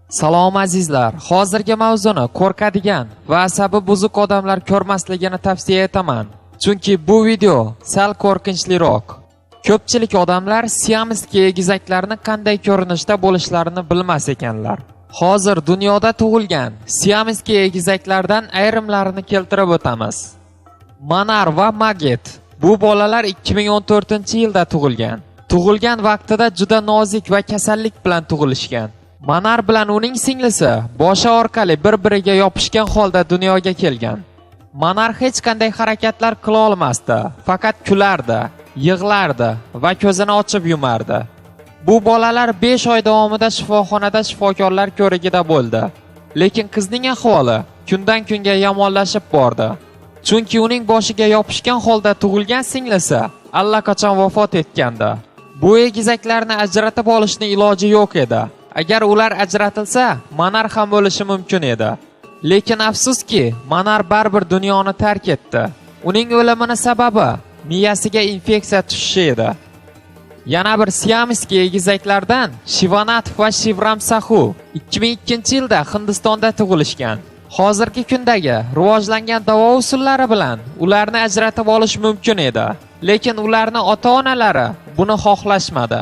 Salom azizlar, hozirgi mavzuni qo'rqadigan va asabi buzuq odamlar ko'rmasligini tavsiya etaman. Chunki bu video sal qo'rqinchliroq. Ko'pchilik odamlar siamskiy egizaklarni qanday ko'rinishda bo'lishlarini bilmas ekanlar. Hozir dunyoda tug'ilgan siamskiy egizaklardan ayrimlarini keltirib o'tamiz. Manar va Maget. Bu bolalar 2014-yilda tug'ilgan. Tug'ilgan vaqtida juda nozik va kasallik bilan tug'ilishgan. Manar bilan uning singlisi boshi orqali bir-biriga yopishgan holda dunyoga kelgan. Manar hech qanday harakatlar qila olmasdi, faqat kulardi, yig'lardi va ko'zini ochib yumardi. Bu bolalar 5 oy davomida shifoxonada shifokorlar ko'rigida bo'ldi. Lekin qizning ahvoli kundan kunga yomonlashib bordi. Chunki uning boshiga yopishgan holda tug'ilgan singlisi allaqachon vafot etgandi. Bu egizaklarni ajratib olishning iloji yo'q edi. Agar ular ajratilsa, Manar ham o'lishi mumkin edi. Lekin afsuski, Manar baribir dunyoni tark etdi. Uning o'limining sababi miyasiga infeksiya tushishi edi. Yana bir siamskiy egizaklardan Shivanat va Shivram Sahu 2002-yilda Hindistonda tug'ilishgan. Hozirgi kundagi rivojlangan davo usullari bilan ularni ajratib olish mumkin edi. Lekin ularning ota-onalari buni xohlashmadi.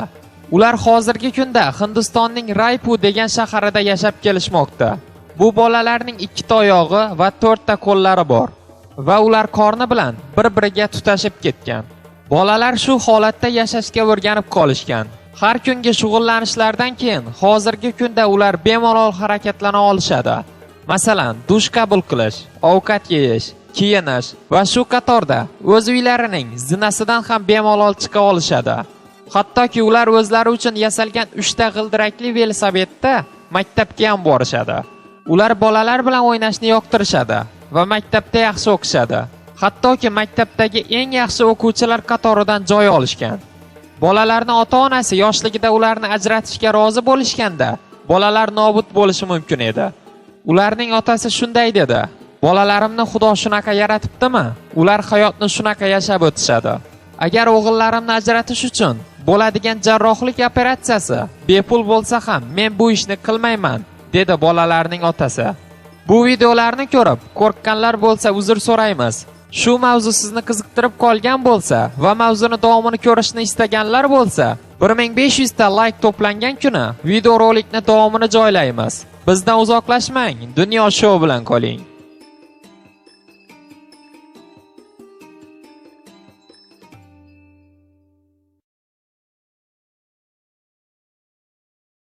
Ular hozirgi kunda Hindistonning Raipur degan shaharida yashab kelishmoqda. Bu bolalarning 2 ta oyog'i va 4 ta qo'llari bor va ular qorni bilan bir-biriga tutashib ketgan. Bolalar shu holatda yashashga o'rganib qolishgan. Har kungi shug'ullanishlaridan keyin hozirgi kunda ular bemalol harakatlana olishadi. Masalan, dush qabul qilish, ovqat yeyish, kiyinish va shu qatorda o'z uylarining zinasidan ham bemalol chiqa olishadi. Hattoki ular o'zlari uchun yasalgan 3 ta g'ildirakli velosipedda maktabga ham borishadi. Ular bolalar bilan o'ynashni yoqtirishadi va maktabda yaxshi o'qishadi. Hattoki maktabdagi eng yaxshi o'quvchilar qatoridan joy olishgan. Bolalarning ota-onasi yoshligida ularni ajratishga rozi bo'lishganda, bolalar nobud bo'lishi mumkin edi. Ularning otasi shunday dedi: "Bolalarimni Xudo shunaqa yaratibdimi? Ular hayotni shunaqa yashab o'tishadi. Agar o'g'illarimni ajratish uchun bo'ladigan jarrohlik operatsiyasi bepul bo'lsa ham men bu ishni qilmayman", dedi bolalarning otasi. Bu videolarni ko'rib qo'rqqanlar bo'lsa uzr so'raymiz. Shu mavzu sizni qiziqtirib qolgan bo'lsa va mavzuni davomini ko'rishni istaganlar bo'lsa, 1500 ta like to'plangan kuni videorolikni davomini joylaymiz. Bizdan uzoqlashmang, Dunyo shou bilan qoling.